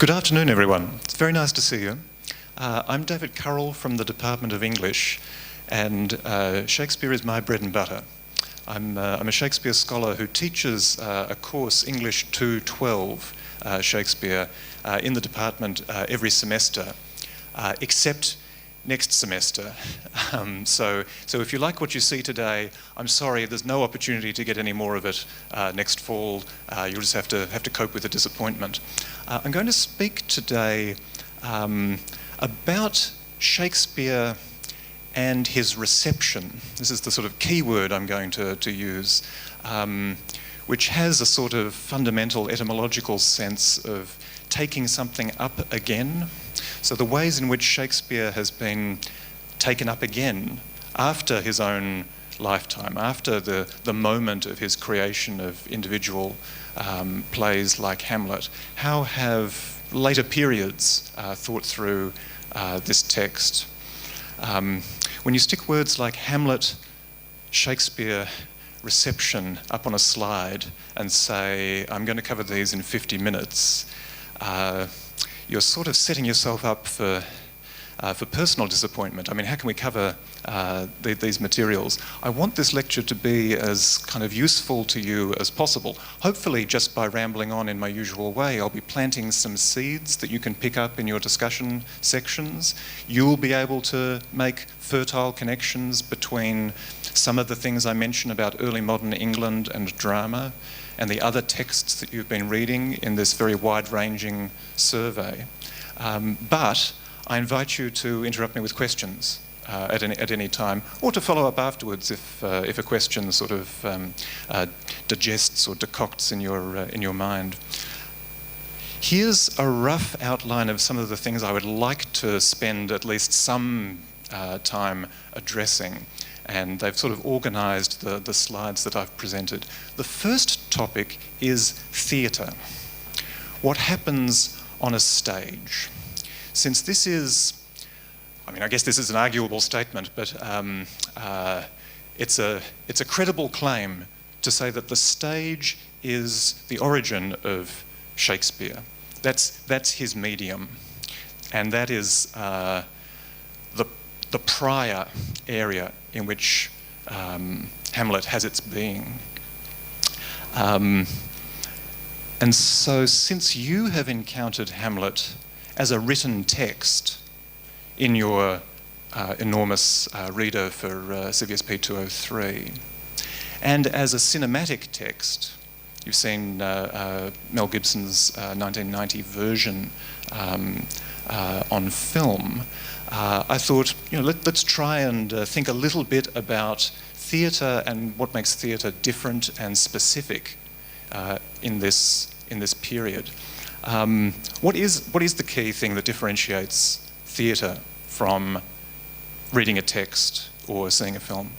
Good afternoon, everyone. It's very nice to see you. I'm David Currell from the Department of English, and Shakespeare is my bread and butter. I'm a Shakespeare scholar who teaches a course, English 212 Shakespeare, in the department every semester, except next semester. So if you like what you see today, I'm sorry, there's no opportunity to get any more of it next fall. You'll just have to cope with the disappointment. I'm going to speak today about Shakespeare and his reception. This is the sort of key word I'm going to use, which has a sort of fundamental etymological sense of taking something up again. So the ways in which Shakespeare has been taken up again after his own lifetime, after the moment of his creation of individual plays like Hamlet, how have later periods thought through this text? When you stick words like Hamlet, Shakespeare, reception up on a slide and say, I'm going to cover these in 50 minutes, you're sort of setting yourself up for personal disappointment. I mean, how can we cover these materials? I want this lecture to be as kind of useful to you as possible. Hopefully, just by rambling on in my usual way, I'll be planting some seeds that you can pick up in your discussion sections. You'll be able to make fertile connections between some of the things I mention about early modern England and drama and the other texts that you've been reading in this very wide-ranging survey. But I invite you to interrupt me with questions at any time, or to follow up afterwards if a question sort of digests or decocts in your mind. Here's a rough outline of some of the things I would like to spend at least some time addressing, and they've sort of organised the slides that I've presented. The first topic is theatre. What happens on a stage? Since this is, I mean, I guess this is an arguable statement, but it's a credible claim to say that the stage is the origin of Shakespeare. That's his medium, and that is the prior area in which Hamlet has its being. And so since you have encountered Hamlet as a written text in your enormous reader for CVSP 203, and as a cinematic text, you've seen Mel Gibson's 1990 version on film, I thought, let's try and think a little bit about theatre and what makes theatre different and specific in this period. What is the key thing that differentiates theatre from reading a text or seeing a film?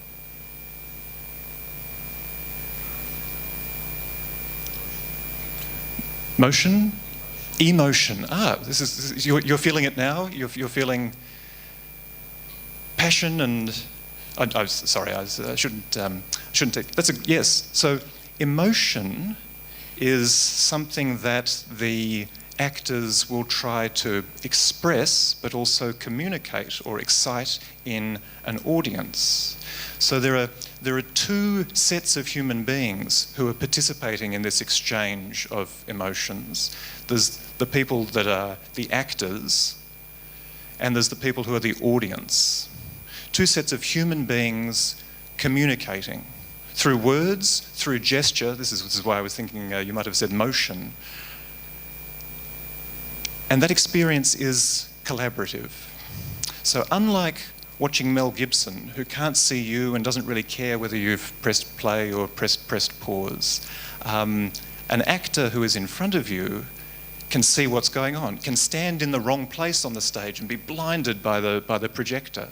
Motion? Emotion. You're feeling it now? You're feeling passion and... I shouldn't take... That's a yes. So emotion is something that the actors will try to express but also communicate or excite in an audience. So there are two sets of human beings who are participating in this exchange of emotions. There's the people that are the actors, and there's the people who are the audience. Two sets of human beings communicating through words, through gesture. This is why I was thinking you might have said motion. And that experience is collaborative. So unlike watching Mel Gibson, who can't see you and doesn't really care whether you've pressed play or pressed pause, an actor who is in front of you can see what's going on, can stand in the wrong place on the stage and be blinded by the projector,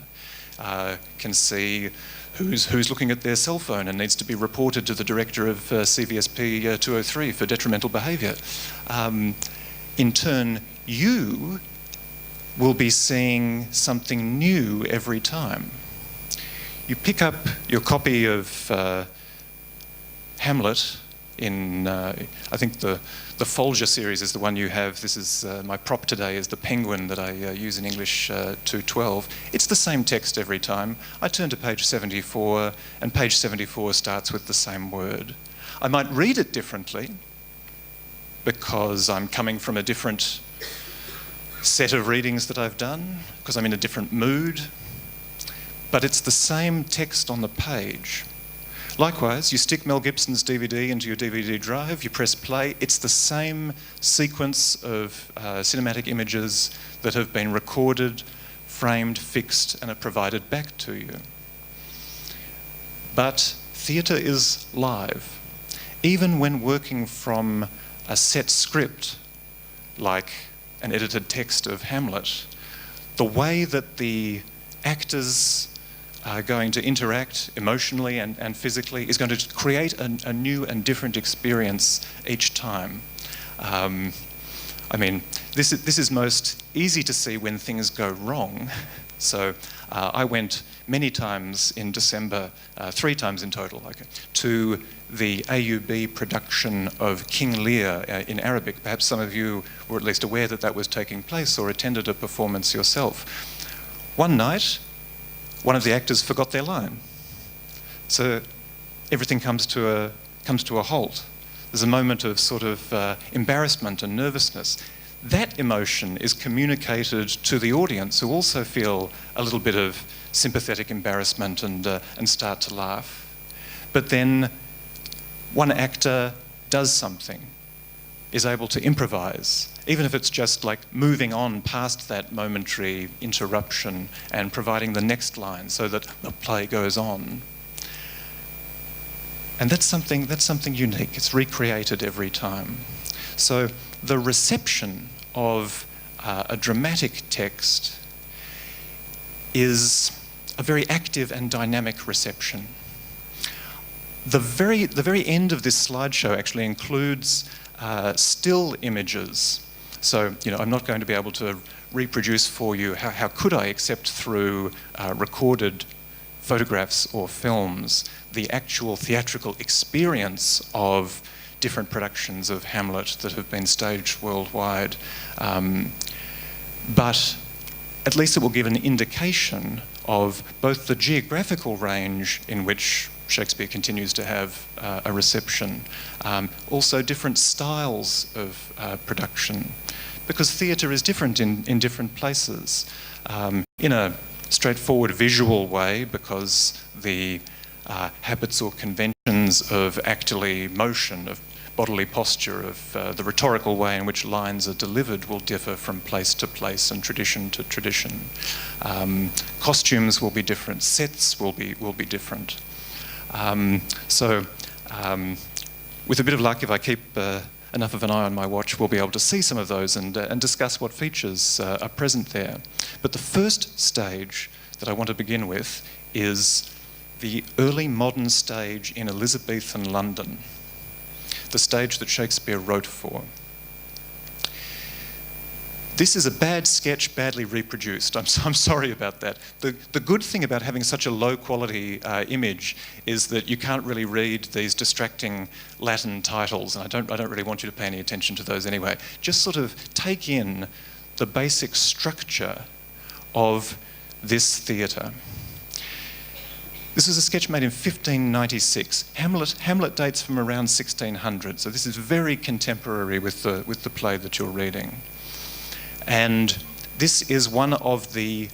can see who's looking at their cell phone and needs to be reported to the director of CVSP 203 for detrimental behaviour. In turn, you will be seeing something new every time. You pick up your copy of Hamlet I think the Folger series is the one you have. This is my prop today is the penguin that I use in English 212. It's the same text every time. I turn to page 74, and page 74 starts with the same word. I might read it differently because I'm coming from a different set of readings that I've done, because I'm in a different mood, but it's the same text on the page. Likewise, you stick Mel Gibson's DVD into your DVD drive, you press play, it's the same sequence of cinematic images that have been recorded, framed, fixed, and are provided back to you. But theatre is live. Even when working from a set script, like an edited text of Hamlet, the way that the actors are going to interact emotionally and physically is going to create a new and different experience each time. I mean, this is most easy to see when things go wrong. So I went many times in December, 3 times in total, to the AUB production of King Lear in Arabic. Perhaps some of you were at least aware that that was taking place or attended a performance yourself. One night, one of the actors forgot their line. So everything comes to a halt. There's a moment of sort of embarrassment and nervousness. That emotion is communicated to the audience, who also feel a little bit of sympathetic embarrassment and start to laugh. But then one actor does something, is able to improvise, even if it's just like moving on past that momentary interruption and providing the next line so that the play goes on. And that's something unique. It's recreated every time. So the reception of a dramatic text is a very active and dynamic reception. The very end of this slideshow actually includes still images. So, I'm not going to be able to reproduce for you, how could I, except through recorded photographs or films, the actual theatrical experience of different productions of Hamlet that have been staged worldwide. But at least it will give an indication of both the geographical range in which Shakespeare continues to have a reception, also different styles of production, because theatre is different in different places. In a straightforward visual way, because the habits or conventions of actorly motion, of bodily posture, of the rhetorical way in which lines are delivered will differ from place to place and tradition to tradition. Costumes will be different, sets will be different. With a bit of luck, if I keep enough of an eye on my watch, we'll be able to see some of those and discuss what features are present there. But the first stage that I want to begin with is the early modern stage in Elizabethan London, the stage that Shakespeare wrote for. This is a bad sketch, badly reproduced. I'm sorry about that. The good thing about having such a low quality image is that you can't really read these distracting Latin titles, and I don't really want you to pay any attention to those anyway. Just sort of take in the basic structure of this theatre. This is a sketch made in 1596. Hamlet dates from around 1600, so this is very contemporary with the play that you're reading. And this is one of the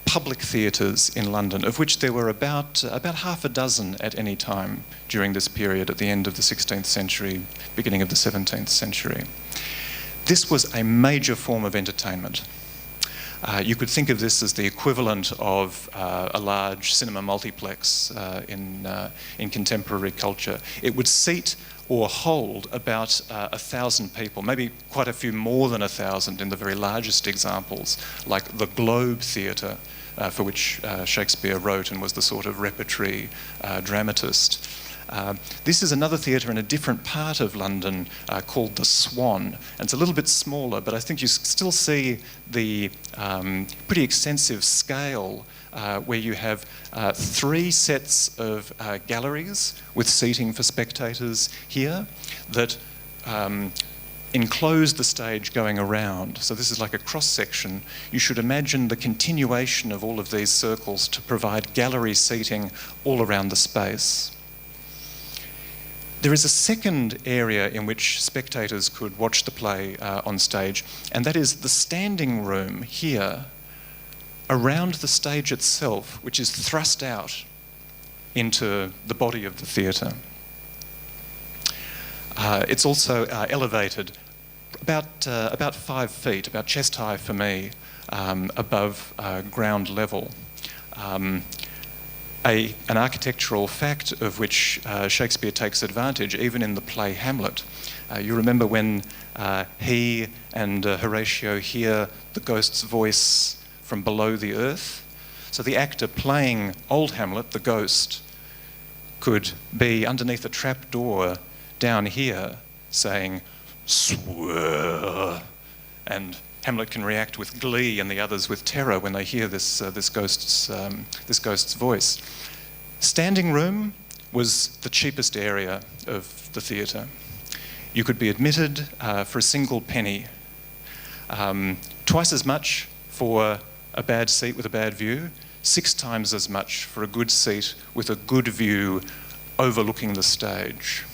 public theatres in London, of which there were about half a dozen at any time during this period at the end of the 16th century, beginning of the 17th century. This was a major form of entertainment. You could think of this as the equivalent of a large cinema multiplex in contemporary culture. It would seat or hold about 1,000 people, maybe quite a few more than 1,000 in the very largest examples, like the Globe Theatre, for which Shakespeare wrote and was the sort of repertory dramatist. This is another theatre in a different part of London called the Swan. And it's a little bit smaller, but I think you still see the pretty extensive scale where you have 3 sets of galleries with seating for spectators here that enclose the stage going around. So this is like a cross-section. You should imagine the continuation of all of these circles to provide gallery seating all around the space. There is a second area in which spectators could watch the play on stage, and that is the standing room here around the stage itself, which is thrust out into the body of the theatre. It's also elevated about 5 feet, about chest high for me, above ground level. An architectural fact of which Shakespeare takes advantage, even in the play Hamlet. You remember when he and Horatio hear the ghost's voice from below the earth? So the actor playing old Hamlet, the ghost, could be underneath a trap door down here saying, "Swear," and Hamlet can react with glee and the others with terror when they hear this ghost's voice. Standing room was the cheapest area of the theatre. You could be admitted for a single penny, twice as much for a bad seat with a bad view, 6 times as much for a good seat with a good view overlooking the stage.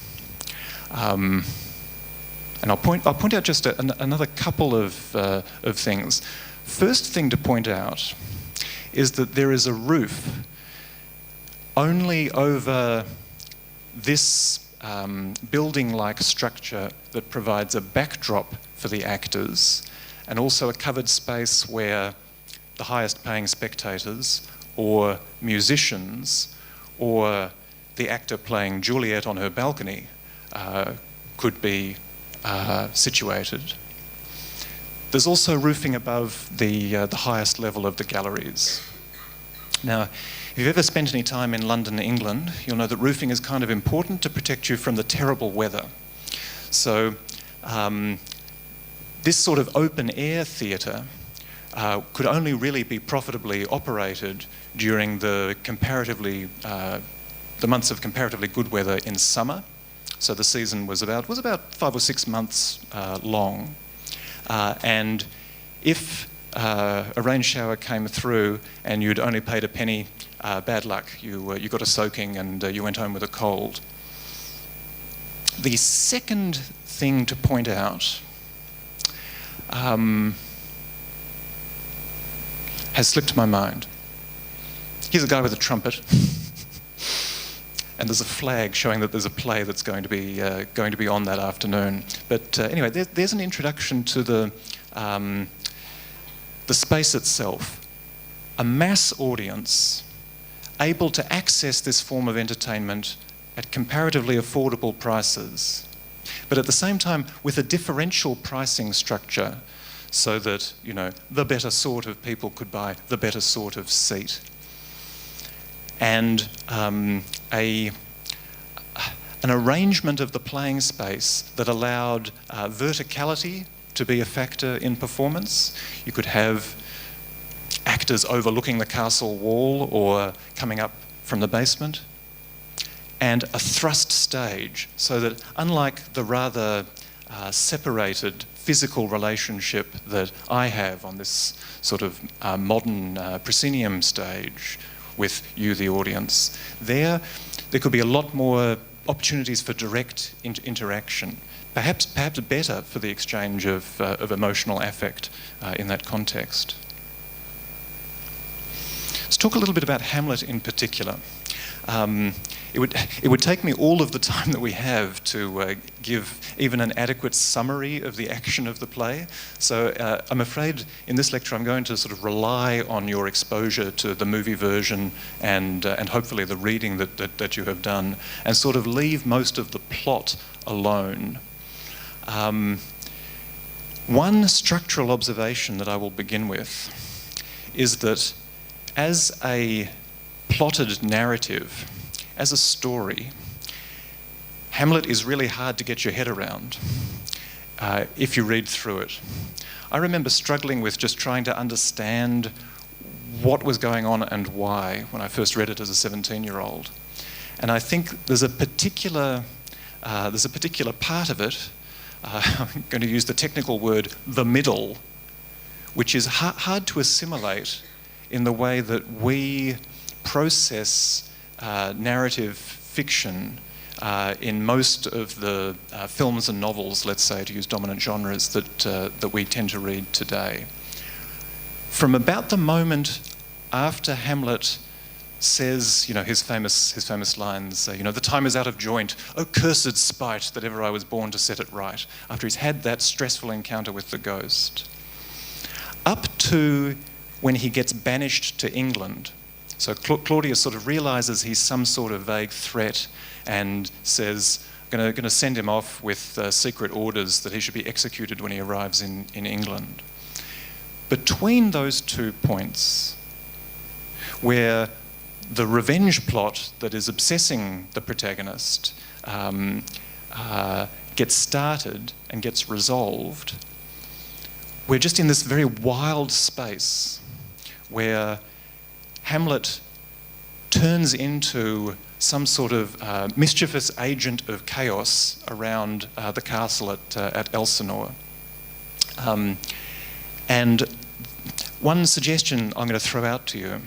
And I'll point out just another couple of things. First thing to point out is that there is a roof only over this building-like structure that provides a backdrop for the actors, and also a covered space where the highest paying spectators or musicians or the actor playing Juliet on her balcony could be situated. There's also roofing above the highest level of the galleries. Now, if you've ever spent any time in London, England, you'll know that roofing is kind of important to protect you from the terrible weather. So this sort of open-air theatre could only really be profitably operated during the months of comparatively good weather in summer. So the season was about 5 or 6 months long. And if a rain shower came through and you'd only paid a penny, bad luck. You got a soaking and you went home with a cold. The second thing to point out has slipped my mind. Here's a guy with a trumpet. And there's a flag showing that there's a play that's going to be on that afternoon. But anyway, there's an introduction to the space itself. A mass audience able to access this form of entertainment at comparatively affordable prices, but at the same time with a differential pricing structure, so that the better sort of people could buy the better sort of seat. And an arrangement of the playing space that allowed verticality to be a factor in performance. You could have actors overlooking the castle wall or coming up from the basement, and a thrust stage, so that unlike the rather separated physical relationship that I have on this sort of modern proscenium stage with you, the audience, there could be a lot more opportunities for direct interaction, perhaps better for the exchange of emotional affect in that context. Let's talk a little bit about Hamlet in particular. It would take me all of the time that we have to give even an adequate summary of the action of the play. So I'm afraid in this lecture I'm going to sort of rely on your exposure to the movie version and hopefully the reading that you have done, and sort of leave most of the plot alone. One structural observation that I will begin with is that as a plotted narrative, as a story, Hamlet is really hard to get your head around if you read through it. I remember struggling with just trying to understand what was going on and why when I first read it as a 17-year-old. And I think there's a particular part of it, I'm going to use the technical word, the middle, which is hard to assimilate in the way that we process narrative fiction in most of the films and novels, let's say, to use dominant genres that we tend to read today. From about the moment after Hamlet says, his famous lines, the time is out of joint, oh cursed spite that ever I was born to set it right, after he's had that stressful encounter with the ghost, up to when he gets banished to England. So Claudius sort of realises he's some sort of vague threat and says, going to send him off with secret orders that he should be executed when he arrives in England. Between those 2 points, where the revenge plot that is obsessing the protagonist gets started and gets resolved, we're just in this very wild space where Hamlet turns into some sort of mischievous agent of chaos around the castle at Elsinore. And one suggestion I'm going to throw out to you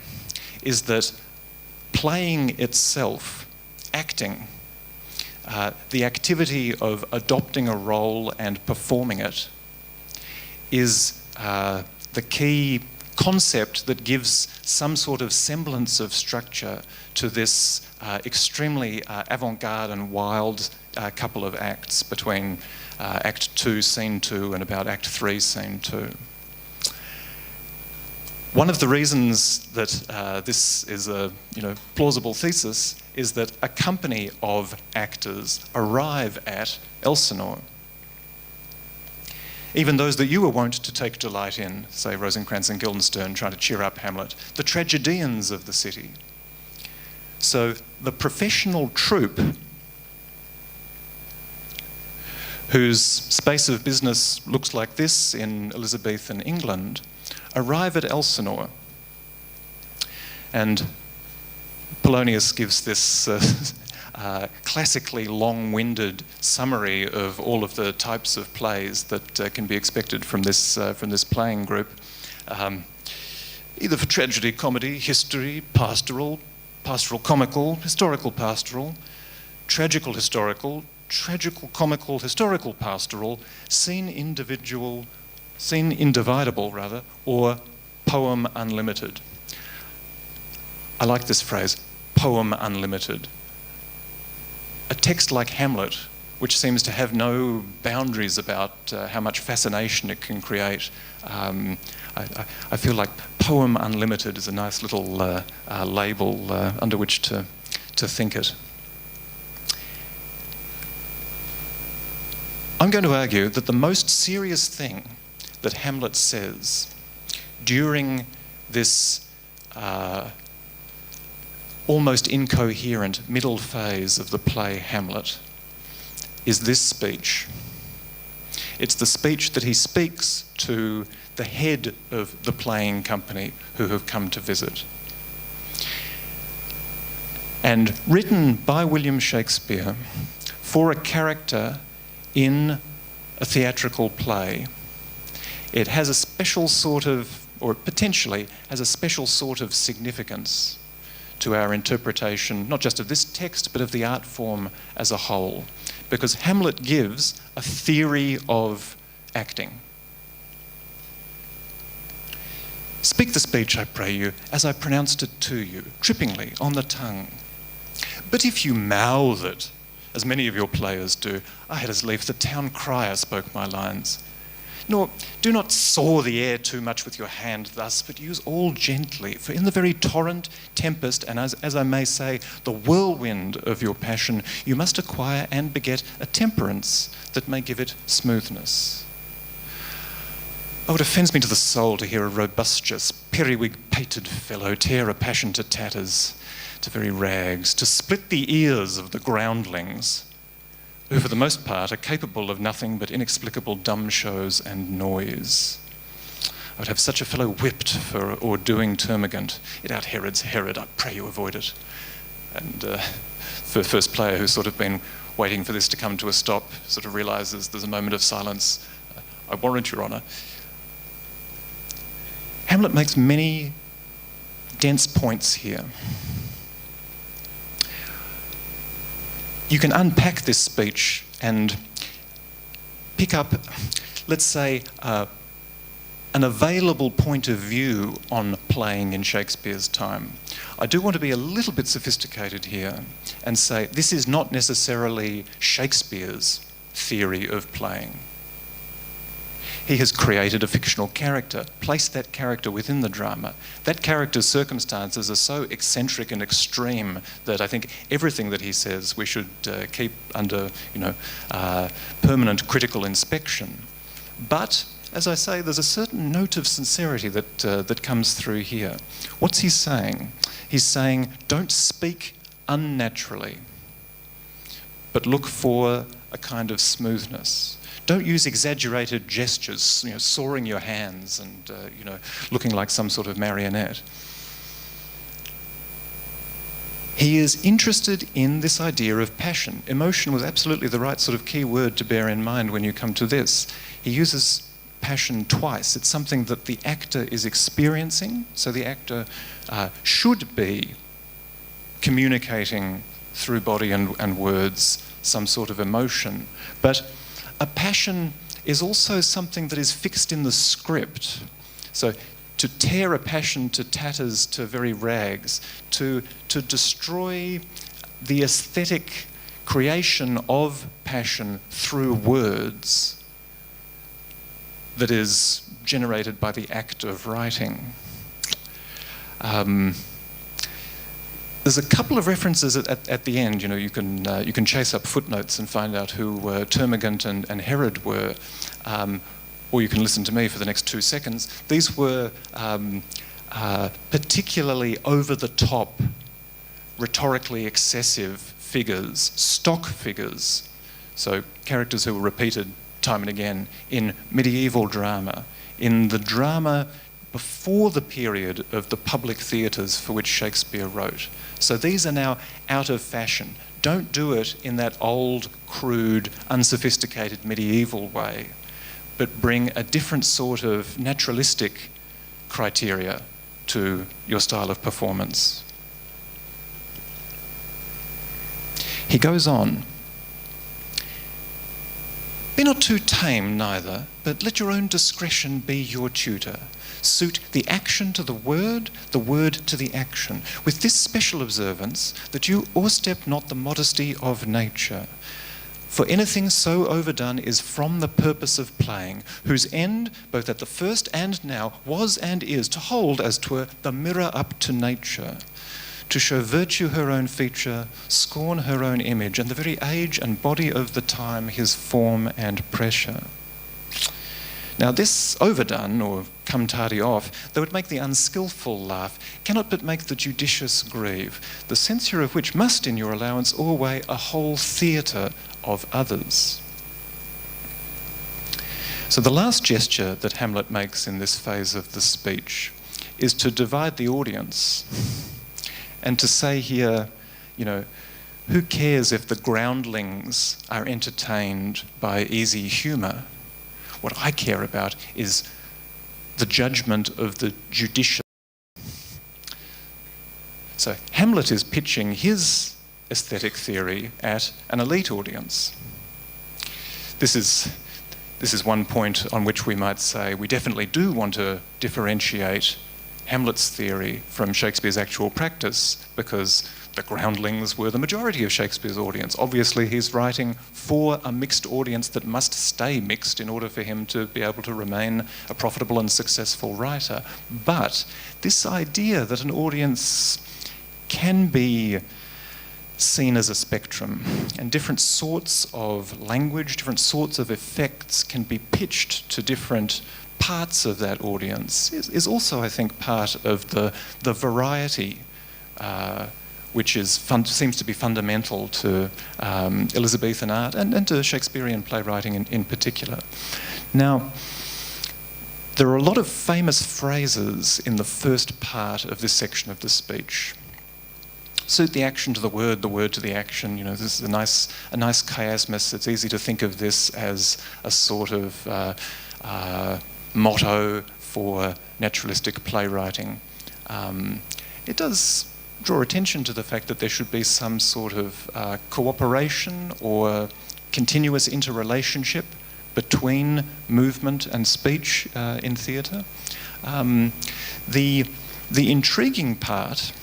is that playing itself, acting, the activity of adopting a role and performing it, is the key concept that gives some sort of semblance of structure to this extremely avant-garde and wild couple of acts between Act 2, Scene 2 and about Act 3, Scene 2. One of the reasons that this is a plausible thesis is that a company of actors arrive at Elsinore. Even those that you were wont to take delight in, say Rosencrantz and Guildenstern trying to cheer up Hamlet, the tragedians of the city. So the professional troupe, whose space of business looks like this in Elizabethan England, arrive at Elsinore. And Polonius gives this classically long-winded summary of all of the types of plays that can be expected from this playing group, either for tragedy, comedy, history, pastoral comical, historical pastoral, tragical historical, tragical comical, historical pastoral, scene indivisible rather, or poem unlimited. I like this phrase, poem unlimited. A text like Hamlet, which seems to have no boundaries about how much fascination it can create, I feel like poem unlimited is a nice little label under which to think it. I'm going to argue that the most serious thing that Hamlet says during this almost incoherent middle phase of the play Hamlet is this speech. It's the speech that he speaks to the head of the playing company who have come to visit. And written by William Shakespeare for a character in a theatrical play, it has a special sort of, or potentially has a special sort of significance to our interpretation, not just of this text, but of the art form as a whole. Because Hamlet gives a theory of acting. Speak the speech, I pray you, as I pronounced it to you, trippingly, on the tongue. But if you mouth it, as many of your players do, I had as lief the town crier spoke my lines. Nor do not saw the air too much with your hand thus, but use all gently, for in the very torrent, tempest, and as I may say, the whirlwind of your passion, you must acquire and beget a temperance that may give it smoothness. Oh, it offends me to the soul to hear a robustious, periwig-pated fellow tear a passion to tatters, to very rags, to split the ears of the groundlings. who for the most part are capable of nothing but inexplicable dumb shows and noise. I would have such a fellow whipped for o'erdoing termagant. It out-Herods Herod, I pray you avoid it. And the first player who's sort of been waiting for this to come to a stop sort of realises there's a moment of silence. I warrant your honour. Hamlet makes many dense points here. You can unpack this speech and pick up, let's say, an available point of view on playing in Shakespeare's time. I do want to be a little bit sophisticated here and say this is not necessarily Shakespeare's theory of playing. He has created a fictional character, placed that character within the drama. That character's circumstances are so eccentric and extreme that I think everything that he says we should keep under, permanent critical inspection. But, as I say, there's a certain note of sincerity that comes through here. What's he saying? He's saying, don't speak unnaturally, but look for a kind of smoothness. Don't use exaggerated gestures, soaring your hands and, looking like some sort of marionette. He is interested in this idea of passion. Emotion was absolutely the right sort of key word to bear in mind when you come to this. He uses passion twice. It's something that the actor is experiencing, so the actor should be communicating through body and words some sort of emotion. But a passion is also something that is fixed in the script. So to tear a passion to tatters, to very rags, to destroy the aesthetic creation of passion through words that is generated by the act of writing. There's a couple of references at the end. You can chase up footnotes and find out who Termagant and Herod were, or you can listen to me for the next 2 seconds. These were particularly over-the-top, rhetorically excessive figures, stock figures, so characters who were repeated time and again in medieval drama, in the drama before the period of the public theatres for which Shakespeare wrote. So these are now out of fashion. Don't do it in that old, crude, unsophisticated medieval way, but bring a different sort of naturalistic criteria to your style of performance. He goes on. Be not too tame neither, but let your own discretion be your tutor. Suit the action to the word to the action, with this special observance, that you o'erstep not the modesty of nature. For anything so overdone is from the purpose of playing, whose end, both at the first and now, was and is to hold, as 'twere, the mirror up to nature, to show virtue her own feature, scorn her own image, and the very age and body of the time his form and pressure. Now this overdone, or come tardy off, though it make the unskilful laugh, cannot but make the judicious grieve, the censure of which must in your allowance o'erweigh a whole theatre of others. So the last gesture that Hamlet makes in this phase of the speech is to divide the audience and to say here, who cares if the groundlings are entertained by easy humour? What I care about is the judgment of the judicious. So Hamlet is pitching his aesthetic theory at an elite audience. This is one point on which we might say we definitely do want to differentiate Hamlet's theory from Shakespeare's actual practice, because the groundlings were the majority of Shakespeare's audience. Obviously, he's writing for a mixed audience that must stay mixed in order for him to be able to remain a profitable and successful writer. But this idea that an audience can be seen as a spectrum, and different sorts of language, different sorts of effects can be pitched to different parts of that audience is also, I think, part of the variety which seems to be fundamental to Elizabethan art and to Shakespearean playwriting in particular. Now, there are a lot of famous phrases in the first part of this section of the speech. Suit the action to the word to the action. You know, this is a nice chiasmus. It's easy to think of this as a sort of motto for naturalistic playwriting. It does draw attention to the fact that there should be some sort of cooperation or continuous interrelationship between movement and speech in theatre. The intriguing part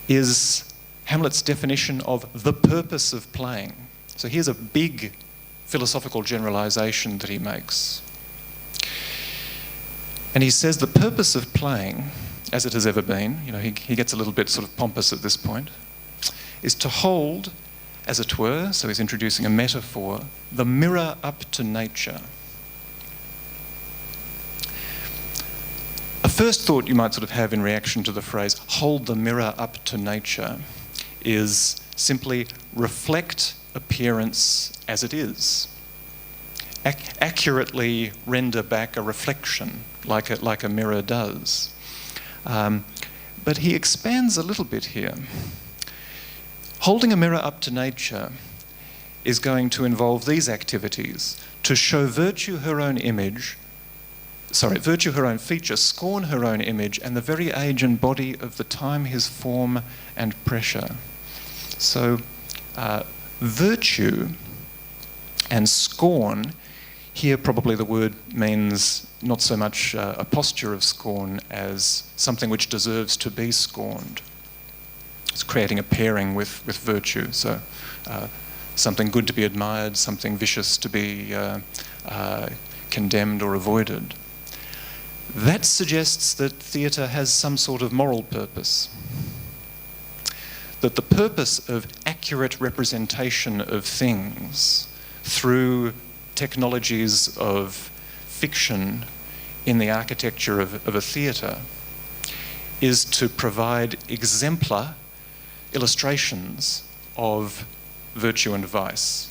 is Hamlet's definition of the purpose of playing. So here's a big philosophical generalisation that he makes. And he says the purpose of playing, as it has ever been, you know, he gets a little bit sort of pompous at this point, is to hold, as it were, so he's introducing a metaphor, the mirror up to nature. A first thought you might sort of have in reaction to the phrase, hold the mirror up to nature, is simply reflect appearance as it is. Accurately render back a reflection like a mirror does. But he expands a little bit here. Holding a mirror up to nature is going to involve these activities: to show virtue her own feature, scorn her own image, and the very age and body of the time, his form and pressure. So virtue and scorn, here probably the word means not so much a posture of scorn as something which deserves to be scorned. It's creating a pairing with virtue. So something good to be admired, something vicious to be condemned or avoided. That suggests that theatre has some sort of moral purpose. That the purpose of accurate representation of things through technologies of fiction in the architecture of a theatre is to provide exemplar illustrations of virtue and vice,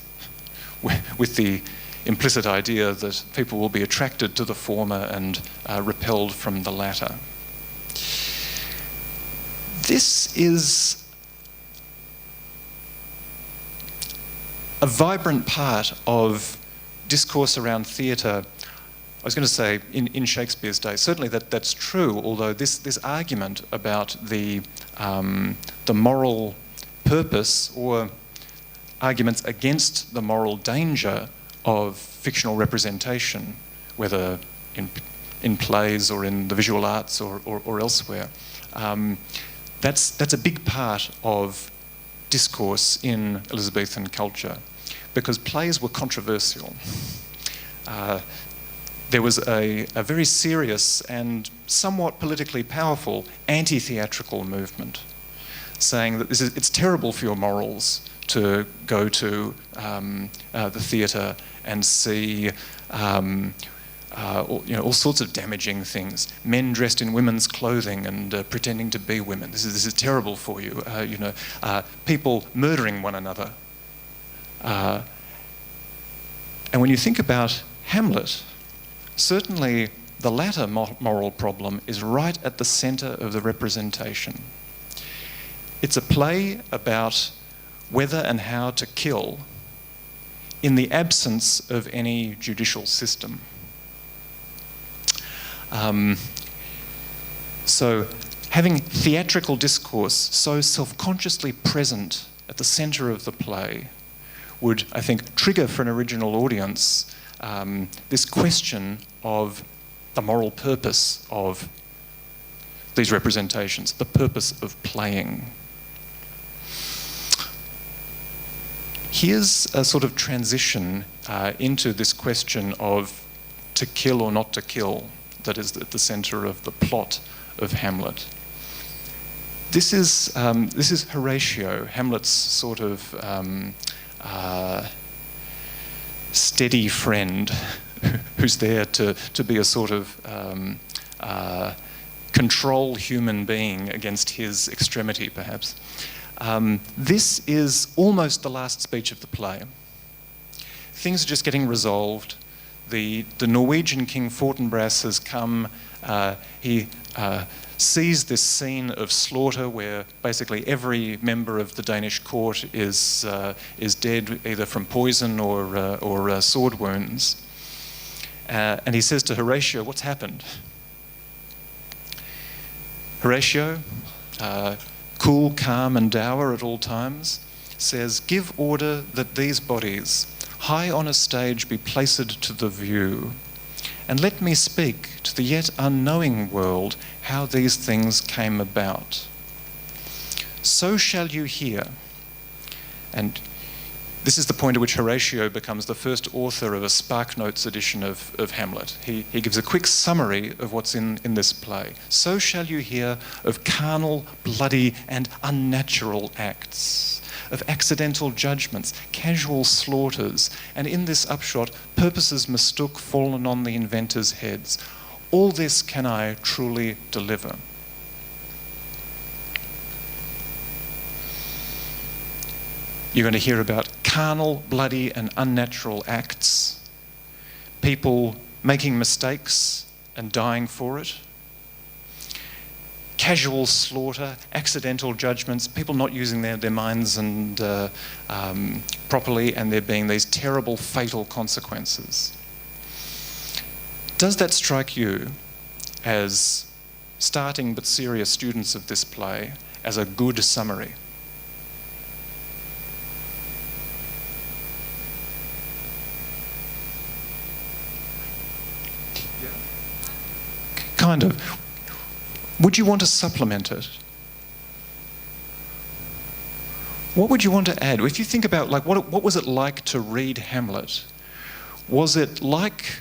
with the implicit idea that people will be attracted to the former and repelled from the latter. This is a vibrant part of discourse around theatre. I was going to say in Shakespeare's day, certainly that's true, although this argument about the moral purpose, or arguments against the moral danger of fictional representation, whether in plays or in the visual arts or elsewhere, that's a big part of discourse in Elizabethan culture, because plays were controversial. There was a very serious and somewhat politically powerful anti-theatrical movement saying that it's terrible for your morals to go to the theatre and see all sorts of damaging things. Men dressed in women's clothing and pretending to be women. This is terrible for you. People murdering one another. And when you think about Hamlet, certainly the latter moral problem is right at the centre of the representation. It's a play about whether and how to kill in the absence of any judicial system. So having theatrical discourse so self-consciously present at the centre of the play would, I think, trigger for an original audience this question of the moral purpose of these representations, the purpose of playing. Here's a sort of transition into this question of to kill or not to kill that is at the centre of the plot of Hamlet. This is Horatio, Hamlet's sort of steady friend who's there to be a sort of control human being against his extremity, perhaps. This is almost the last speech of the play. Things are just getting resolved. The Norwegian king Fortinbras has come. He sees this scene of slaughter where basically every member of the Danish court is dead either from poison or sword wounds. And he says to Horatio, "What's happened?" Horatio, cool, calm and dour at all times, says, "Give order that these bodies, high on a stage, be placed to the view, and let me speak to the yet unknowing world how these things came about. So shall you hear." And this is the point at which Horatio becomes the first author of a SparkNotes edition of Hamlet. He gives a quick summary of what's in this play. "So shall you hear of carnal, bloody and unnatural acts, of accidental judgments, casual slaughters, and in this upshot, purposes mistook fallen on the inventors' heads. All this can I truly deliver." You're going to hear about carnal, bloody and unnatural acts, people making mistakes and dying for it, casual slaughter, accidental judgments, people not using their minds and properly, and there being these terrible, fatal consequences. Does that strike you as, starting but serious students of this play, as a good summary? Kind of. Would you want to supplement it? What would you want to add? If you think about, like, what was it like to read Hamlet? Was it like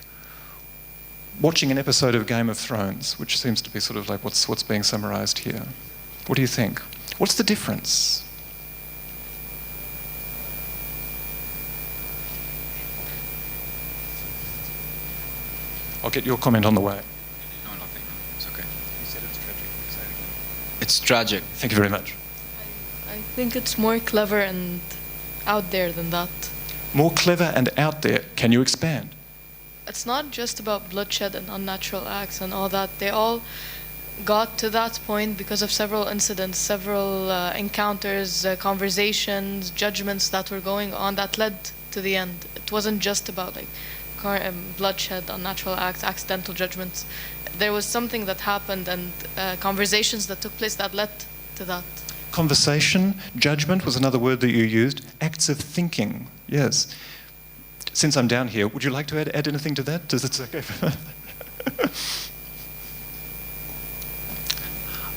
watching an episode of Game of Thrones, which seems to be sort of like what's being summarised here? What do you think? What's the difference? I'll get your comment on the way. No, nothing. It's okay. You said it's tragic. Say it again. It's tragic. Thank you very much. I think it's more clever and out there than that. More clever and out there. Can you expand? It's not just about bloodshed and unnatural acts and all that. They all got to that point because of several incidents, several encounters, conversations, judgments that were going on that led to the end. It wasn't just about like bloodshed, unnatural acts, accidental judgments. There was something that happened and conversations that took place that led to that. Conversation, judgment was another word that you used. Acts of thinking, yes. Since I'm down here, would you like to add anything to that? Does it okay?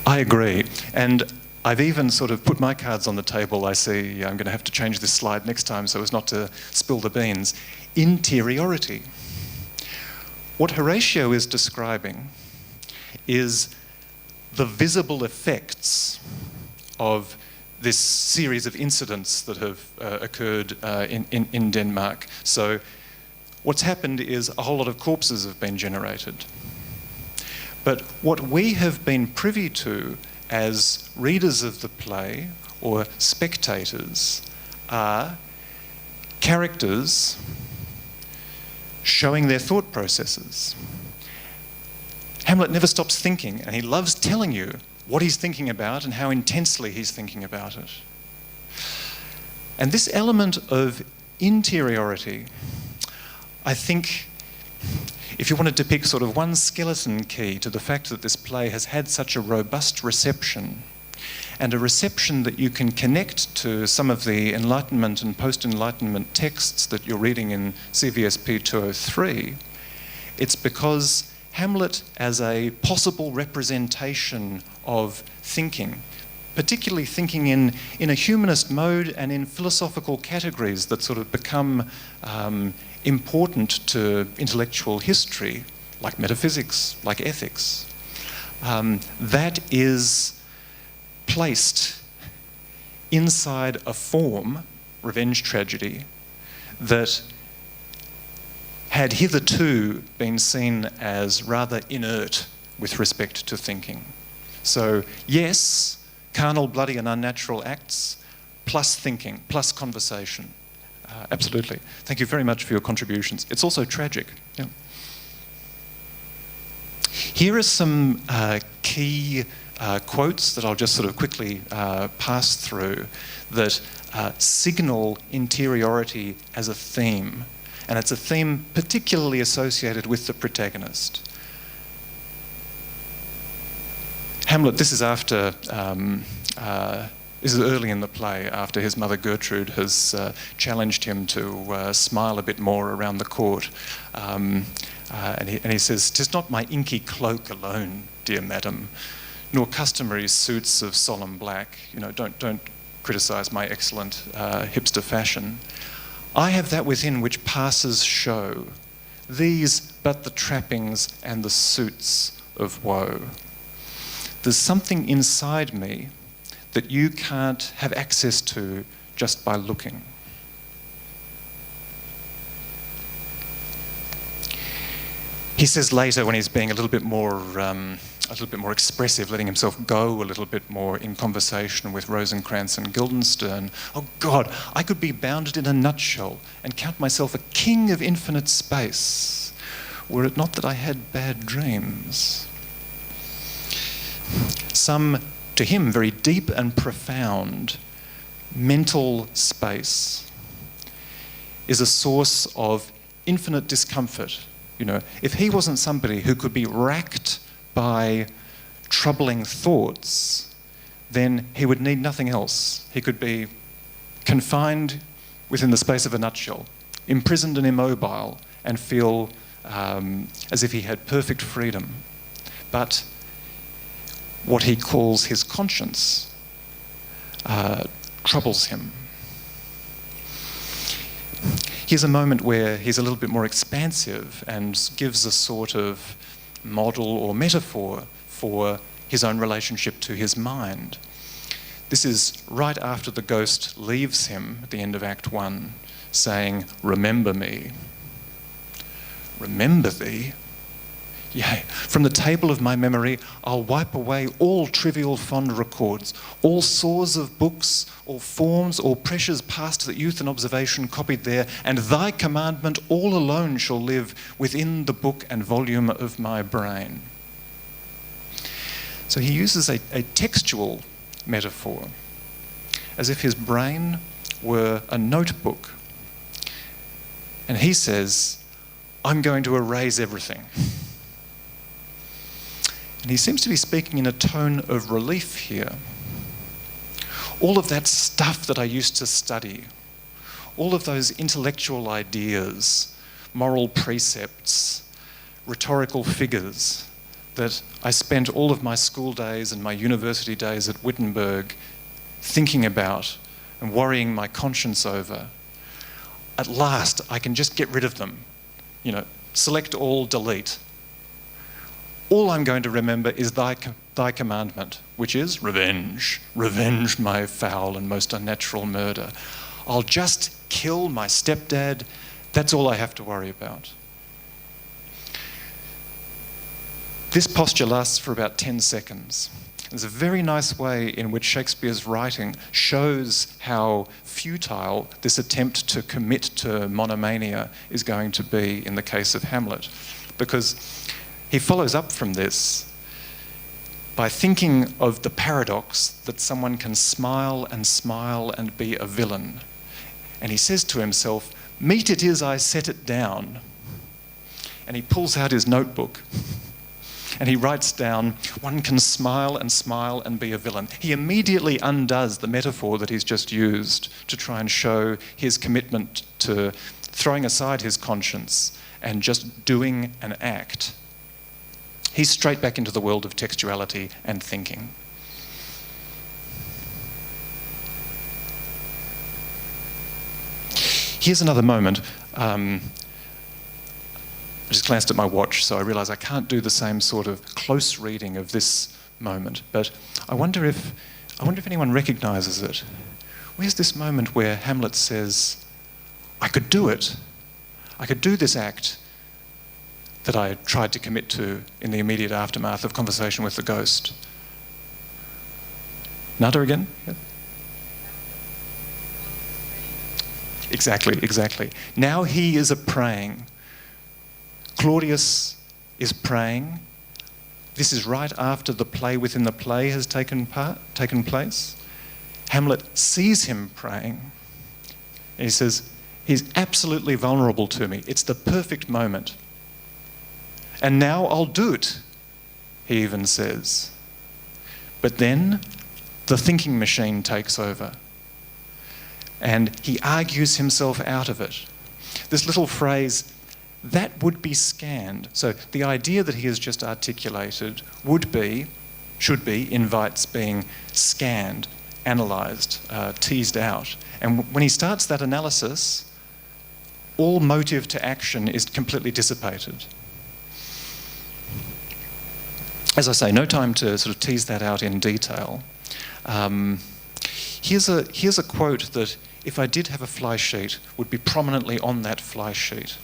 I agree. And I've even sort of put my cards on the table. I see I'm going to have to change this slide next time so as not to spill the beans. Interiority. What Horatio is describing is the visible effects of this series of incidents that have occurred in Denmark. So what's happened is a whole lot of corpses have been generated. But what we have been privy to as readers of the play or spectators are characters showing their thought processes. Hamlet never stops thinking, and he loves telling you what he's thinking about and how intensely he's thinking about it. And this element of interiority, I think, if you wanted to pick sort of one skeleton key to the fact that this play has had such a robust reception, and a reception that you can connect to some of the Enlightenment and post-Enlightenment texts that you're reading in CVSP 203, it's because Hamlet as a possible representation of thinking, particularly thinking in a humanist mode and in philosophical categories that sort of become important to intellectual history, like metaphysics, like ethics, that is placed inside a form, revenge tragedy, that had hitherto been seen as rather inert with respect to thinking. So, yes, carnal, bloody and unnatural acts, plus thinking, plus conversation. Absolutely. Thank you very much for your contributions. It's also tragic. Yeah. Here are some key quotes that I'll just sort of quickly pass through that signal interiority as a theme. And it's a theme particularly associated with the protagonist. Hamlet, this is after, this is early in the play, after his mother Gertrude has challenged him to smile a bit more around the court. And he says, "'Tis not my inky cloak alone, dear madam, nor customary suits of solemn black. You know, don't criticise my excellent hipster fashion. I have that within which passes show, these but the trappings and the suits of woe. There's something inside me that you can't have access to just by looking." He says later, when he's being a little bit more expressive, letting himself go a little bit more in conversation with Rosencrantz and Guildenstern, "Oh God, I could be bounded in a nutshell and count myself a king of infinite space, were it not that I had bad dreams." Some, to him, very deep and profound mental space is a source of infinite discomfort. You know, if he wasn't somebody who could be racked by troubling thoughts, then he would need nothing else. He could be confined within the space of a nutshell, imprisoned and immobile, and feel as if he had perfect freedom. But what he calls his conscience troubles him. Here's a moment where he's a little bit more expansive and gives a sort of model or metaphor for his own relationship to his mind. This is right after the ghost leaves him at the end of Act 1, saying, "Remember me." Remember thee? Yea, from the table of my memory, I'll wipe away all trivial fond records, all sores of books, all forms, all pressures past that youth and observation copied there, and thy commandment all alone shall live within the book and volume of my brain. So he uses a textual metaphor, as if his brain were a notebook. And he says, "I'm going to erase everything." And he seems to be speaking in a tone of relief here. All of that stuff that I used to study, all of those intellectual ideas, moral precepts, rhetorical figures that I spent all of my school days and my university days at Wittenberg thinking about and worrying my conscience over, at last I can just get rid of them. You know, select all, delete. All I'm going to remember is thy commandment, which is revenge. Revenge my foul and most unnatural murder. I'll just kill my stepdad. That's all I have to worry about. This posture lasts for about 10 seconds. There's a very nice way in which Shakespeare's writing shows how futile this attempt to commit to monomania is going to be in the case of Hamlet, because he follows up from this by thinking of the paradox that someone can smile and be a villain. And he says to himself, "Meet it is I set it down." And he pulls out his notebook and he writes down, "One can smile and be a villain." He immediately undoes the metaphor that he's just used to try and show his commitment to throwing aside his conscience and just doing an act. He's straight back into the world of textuality and thinking. Here's another moment. I just glanced at my watch, so I realise I can't do the same sort of close reading of this moment, but I wonder if anyone recognises it. Where's this moment where Hamlet says, "I could do it. I could do this act that I tried to commit to in the immediate aftermath of Conversation with the Ghost. Nada again? Yeah. Exactly. Now he is a praying. Claudius is praying. This is right after the play within the play has taken place. Hamlet sees him praying. And he says, he's absolutely vulnerable to me. It's the perfect moment. And now I'll do it, he even says. But then the thinking machine takes over. And he argues himself out of it. This little phrase, that would be scanned. So the idea that he has just articulated should be, invites being scanned, analysed, teased out. And when he starts that analysis, all motive to action is completely dissipated. As I say, no time to sort of tease that out in detail. Here's a quote that, if I did have a fly sheet, would be prominently on that fly sheet.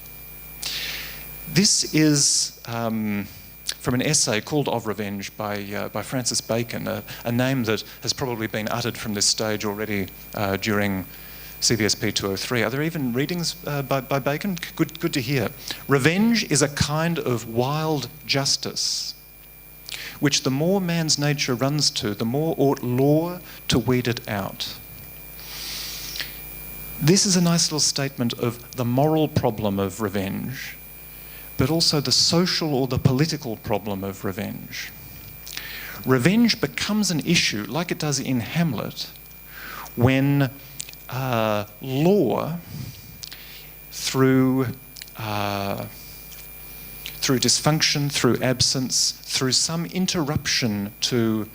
This is from an essay called Of Revenge by Francis Bacon, a name that has probably been uttered from this stage already during CVSP 203. Are there even readings by Bacon? Good to hear. Revenge is a kind of wild justice, which the more man's nature runs to, the more ought law to weed it out. This is a nice little statement of the moral problem of revenge, but also the social or the political problem of revenge. Revenge becomes an issue, like it does in Hamlet, when law, through dysfunction, through absence, through some interruption to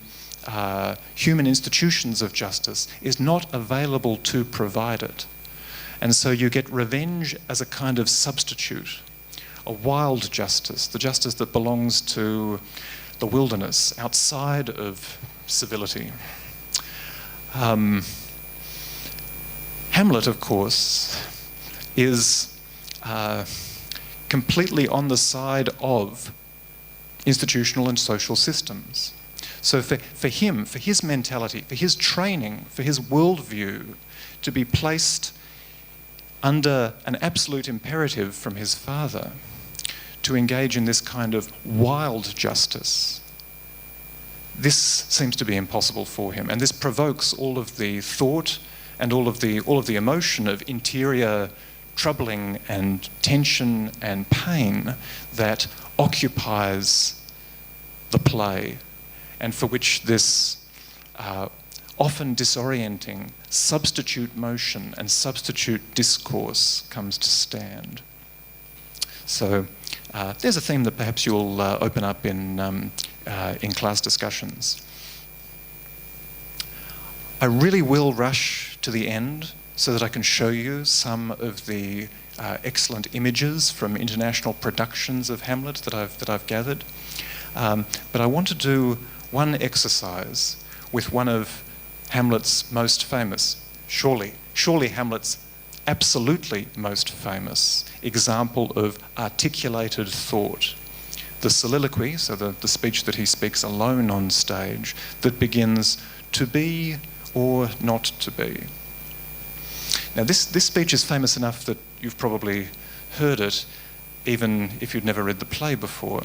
human institutions of justice, is not available to provide it. And so you get revenge as a kind of substitute, a wild justice, the justice that belongs to the wilderness, outside of civility. Hamlet, of course, is completely on the side of institutional and social systems. So for him, for his mentality, for his training, for his worldview to be placed under an absolute imperative from his father to engage in this kind of wild justice, this seems to be impossible for him. And this provokes all of the thought and all of the emotion of interior troubling and tension and pain that occupies the play, and for which this often disorienting substitute motion and substitute discourse comes to stand. So there's a theme that perhaps you'll open up in class discussions. I really will rush to the end so that I can show you some of the excellent images from international productions of Hamlet that I've gathered. But I want to do one exercise with one of Hamlet's most famous, surely Hamlet's absolutely most famous example of articulated thought. The soliloquy, so the speech that he speaks alone on stage, that begins, "To be or not to be." Now this speech is famous enough that you've probably heard it, even if you'd never read the play before.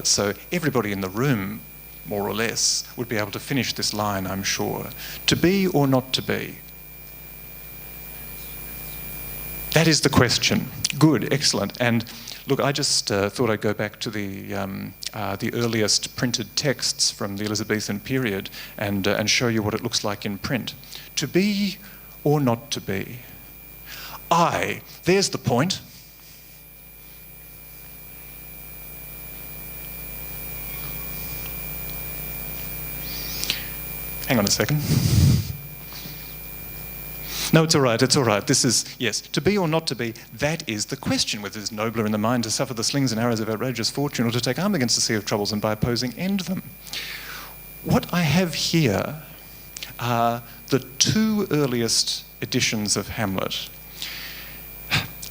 So everybody in the room, more or less, would be able to finish this line, I'm sure. To be or not to be? That is the question. Good, excellent. And look, I just thought I'd go back to the earliest printed texts from the Elizabethan period and show you what it looks like in print. To be or not to be? Aye, there's the point. Hang on a second. No, it's all right. This is, yes, to be or not to be, that is the question, whether it is nobler in the mind to suffer the slings and arrows of outrageous fortune or to take arm against the sea of troubles and by opposing end them. What I have here are the two earliest editions of Hamlet.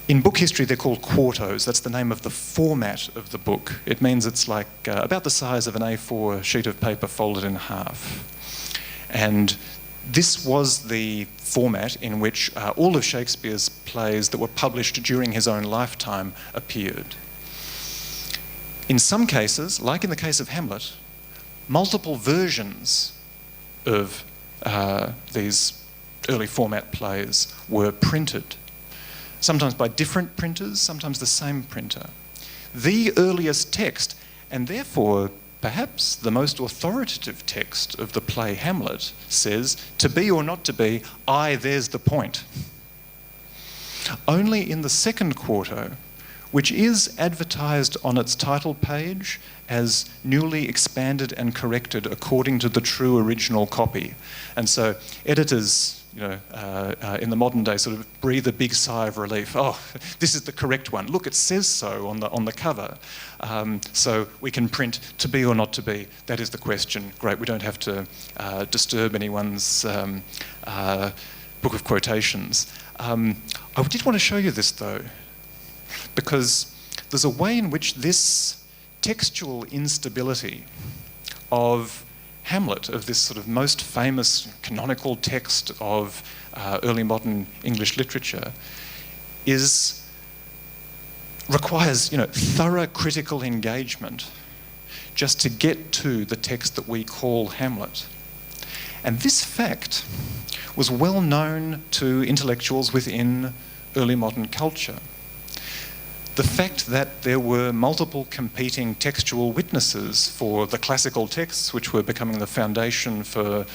In book history, they're called quartos. That's the name of the format of the book. It means it's like about the size of an A4 sheet of paper folded in half. And this was the format in which all of Shakespeare's plays that were published during his own lifetime appeared. In some cases, like in the case of Hamlet, multiple versions of these early format plays were printed, sometimes by different printers, sometimes the same printer. The earliest text, and therefore perhaps the most authoritative text of the play Hamlet, says, "To be or not to be, aye, there's the point." Only in the second quarto, which is advertised on its title page as newly expanded and corrected according to the true original copy. And so editors, in the modern day sort of breathe a big sigh of relief. Oh, this is the correct one. Look, it says so on the cover. So we can print "to be or not to be." That is the question. Great, we don't have to disturb anyone's book of quotations. I did want to show you this though, because there's a way in which this textual instability of Hamlet, of this sort of most famous canonical text of early modern English literature, requires thorough critical engagement just to get to the text that we call Hamlet. And this fact was well known to intellectuals within early modern culture. The fact that there were multiple competing textual witnesses for the classical texts, which were becoming the foundation for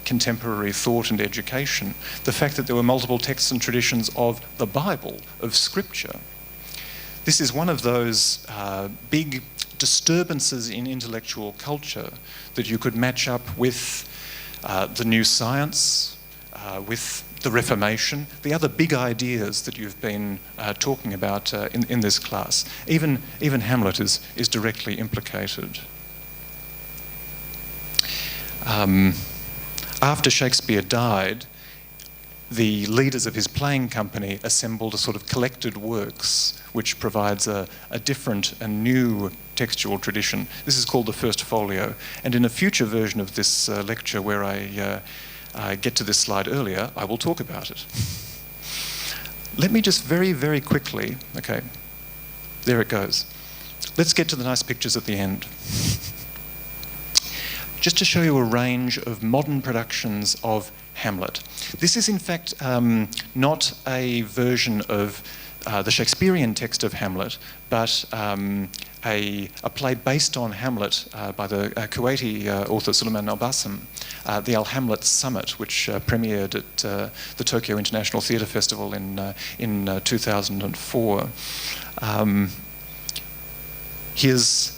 contemporary thought and education, the fact that there were multiple texts and traditions of the Bible, of Scripture. This is one of those big disturbances in intellectual culture that you could match up with the new science, with the Reformation, the other big ideas that you've been talking about in this class. Even Hamlet is directly implicated. After Shakespeare died, the leaders of his playing company assembled a sort of collected works which provides a different and new textual tradition. This is called the First Folio, and in a future version of this lecture where I get to this slide earlier, I will talk about it. Let me just very, very quickly, okay, there it goes. Let's get to the nice pictures at the end. Just to show you a range of modern productions of Hamlet. This is in fact not a version of the Shakespearean text of Hamlet, but a play based on Hamlet by the Kuwaiti author Suleiman Al-Bassem, the Al-Hamlet Summit, which premiered at the Tokyo International Theatre Festival in 2004. Here's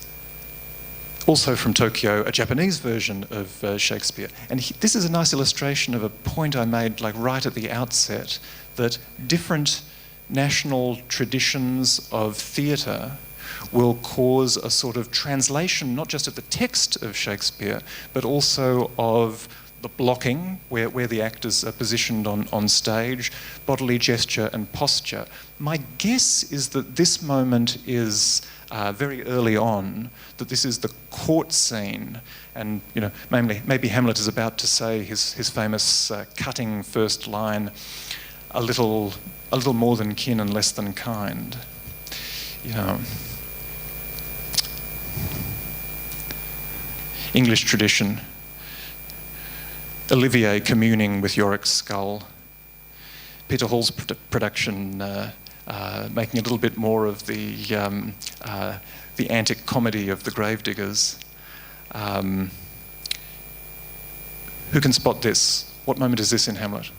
also from Tokyo, a Japanese version of Shakespeare. And this is a nice illustration of a point I made right at the outset, that different national traditions of theatre will cause a sort of translation, not just of the text of Shakespeare, but also of the blocking, where the actors are positioned on stage, bodily gesture and posture. My guess is that this moment is very early on, that this is the court scene, and maybe Hamlet is about to say his famous cutting first line, a little more than kin and less than kind. English tradition. Olivier communing with Yorick's skull. Peter Hall's production making a little bit more of the antic comedy of the gravediggers. Who can spot this? What moment is this in Hamlet?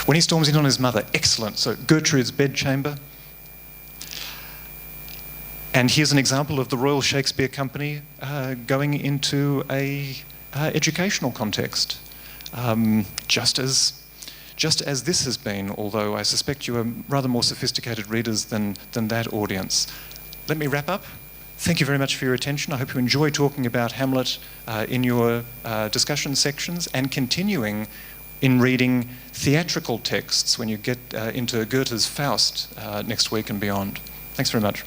When he storms in on his mother. Excellent. So Gertrude's bedchamber. And here's an example of the Royal Shakespeare Company going into a educational context, just as this has been, although I suspect you are rather more sophisticated readers than that audience. Let me wrap up. Thank you very much for your attention. I hope you enjoy talking about Hamlet in your discussion sections and continuing in reading theatrical texts when you get into Goethe's Faust next week and beyond. Thanks very much.